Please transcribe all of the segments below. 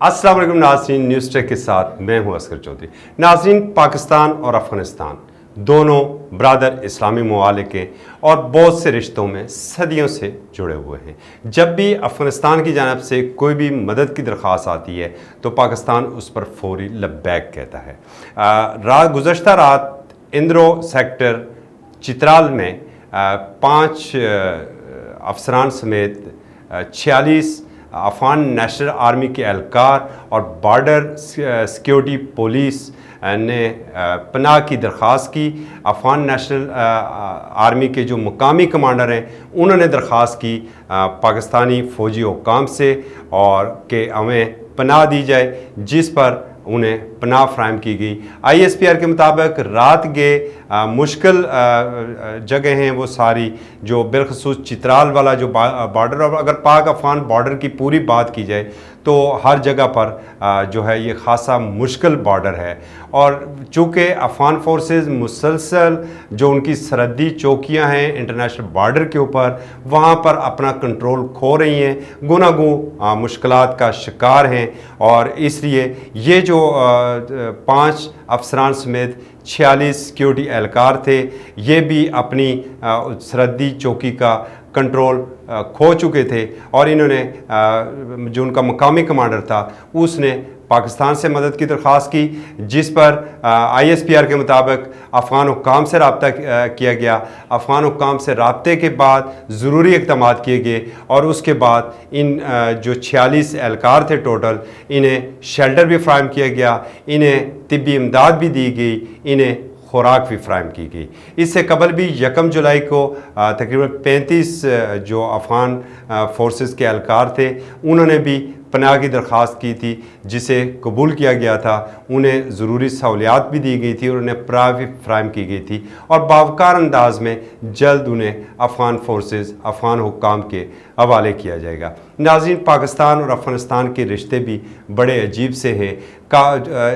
अस्सलाम वालेकुम नाज़रीन, न्यूज़ ट्रैक के साथ मैं हूं असगर चौधरी। नाज़रीन, पाकिस्तान और अफ़गानिस्तान दोनों ब्रादर इस्लामी ममालिक हैं और बहुत से रिश्तों में सदियों से जुड़े हुए हैं। जब भी अफ़गानिस्तान की जानब से कोई भी मदद की दरख्वास्त आती है तो पाकिस्तान उस पर फौरी लब्बैक कहता है। गुज़श्ता रात इंद्रो सेक्टर चित्राल में 5 अफसरान समेत 46 अफ़गान नेशनल आर्मी के एहलकार और बॉर्डर सिक्योरिटी पुलिस ने पनाह की दरख्वास्त की। अफ़गान नेशनल आर्मी के जो मुकामी कमांडर हैं उन्होंने दरख्वास्त की पाकिस्तानी फ़ौजी हुक्काम से और कि हमें पनाह दी जाए, जिस पर उन्हें पनाह फ़राहम की गई। ISPR के मुताबिक रात के मुश्किल जगह हैं वो सारी, जो बिलखसूस चित्राल वाला जो बॉर्डर, और अगर पाक अफ़गान बॉर्डर की पूरी बात की जाए तो हर जगह पर जो है ये ख़ासा मुश्किल बॉर्डर है। और चूँकि अफ़गान फोर्सेस मुसलसल जो उनकी सरहदी चौकियाँ हैं इंटरनेशनल बॉर्डर के ऊपर, वहाँ पर अपना कंट्रोल खो रही हैं, गुनागुन मुश्किलात का शिकार हैं। और इसलिए ये जो 5 अफसरान समेत 46 सिक्योरिटी एहलकार थे, ये भी अपनी सरहदी चौकी का कंट्रोल खो चुके थे। और इन्होंने जो उनका मुकामी कमांडर था उसने पाकिस्तान से मदद की दरख्वास्त की, जिस पर ISPR के मुताबिक अफ़गान हुक्काम से रब्ता किया गया। अफ़गान हुक्काम से रब्ते के बाद ज़रूरी इक़दाम किए गए और उसके बाद इन जो 46 एहलकार थे टोटल, इन्हें शेल्टर भी फ़राहम किया गया, इन्हें तिब्बी इमदाद भी दी गई, इन्हें खुराक भी फ़राहम की गई। इससे कबल भी 1 जुलाई को तकरीबन 35 जो अफ़गान फोर्सेस के एहलकार थे उन्होंने भी पनाह की दरख्वास्त की थी, जिसे कबूल किया गया था। उन्हें ज़रूरी सहूलियात भी दी गई थी और उन्हें पनाह भी फ़राहम की गई थी और बावकार अंदाज में जल्द उन्हें अफ़गान फोर्सेस अफ़गान हुक्काम के हवाले किया जाएगा। नाज़रीन, पाकिस्तान और अफ़गानिस्तान के रिश्ते भी बड़े अजीब से हैं।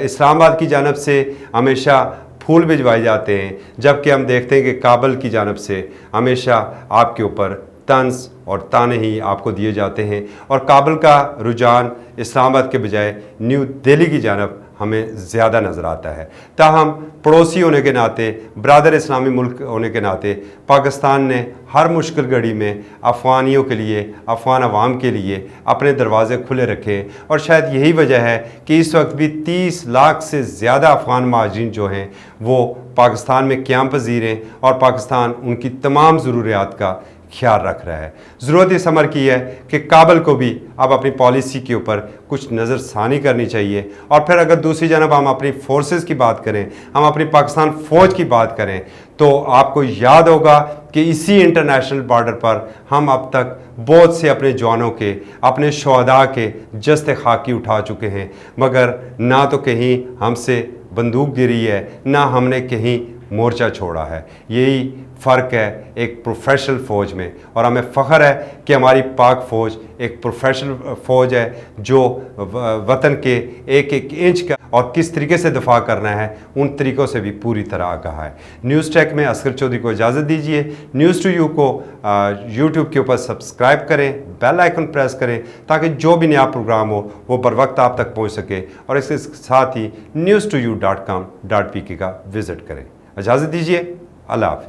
इस्लामाबाद की जानब से हमेशा फूल भिजवाए जाते हैं, जबकि हम देखते हैं कि काबुल की जानब से हमेशा आपके ऊपर तंज और ताने ही आपको दिए जाते हैं। और काबुल का रुझान इस्लामाबाद के बजाय न्यू दिल्ली की जानब हमें ज़्यादा नज़र आता है। ताहम पड़ोसी होने के नाते, ब्रादर इस्लामी मुल्क होने के नाते, पाकिस्तान ने हर मुश्किल घड़ी में अफ़गानियों के लिए, अफ़गान अवाम के लिए अपने दरवाज़े खुले रखे। और शायद यही वजह है कि इस वक्त भी 30 लाख से ज़्यादा अफ़गान महाजिरीन जो हैं वो पाकिस्तान में क़याम पज़ीर हैं और पाकिस्तान उनकी तमाम ज़रूरियात का ख्याल रख रहा है। ज़रूरत इस अमर की है कि काबुल को भी अब अपनी पॉलिसी के ऊपर कुछ नज़रसानी करनी चाहिए। और फिर अगर दूसरी जानब हम अपनी फोर्सेस की बात करें, हम अपनी पाकिस्तान फ़ौज की बात करें, तो आपको याद होगा कि इसी इंटरनेशनल बॉर्डर पर हम अब तक बहुत से अपने जवानों के, अपने शहदा के जस्ते खाकी उठा चुके हैं, मगर ना तो कहीं हमसे बंदूक गिरी है, ना हमने कहीं मोर्चा छोड़ा है। यही फ़र्क है एक प्रोफेशनल फ़ौज में। और हमें फ़ख्र है कि हमारी पाक फ़ौज एक प्रोफेशनल फ़ौज है जो वतन के एक एक इंच का और किस तरीके से दफ़ा करना है उन तरीक़ों से भी पूरी तरह आगाह है। न्यूज़ ट्रैक में असगर चौधरी को इजाज़त दीजिए। न्यूज़ टू यू को यूट्यूब के ऊपर सब्सक्राइब करें, बेल आइकन प्रेस करें ताकि जो भी नया प्रोग्राम हो वो बर वक्त आप तक पहुँच सके। और इसके साथ ही newstoyou.com.pk का विज़िट करें। इजाज़त दीजिए। अल्लाह हाफ़िज़।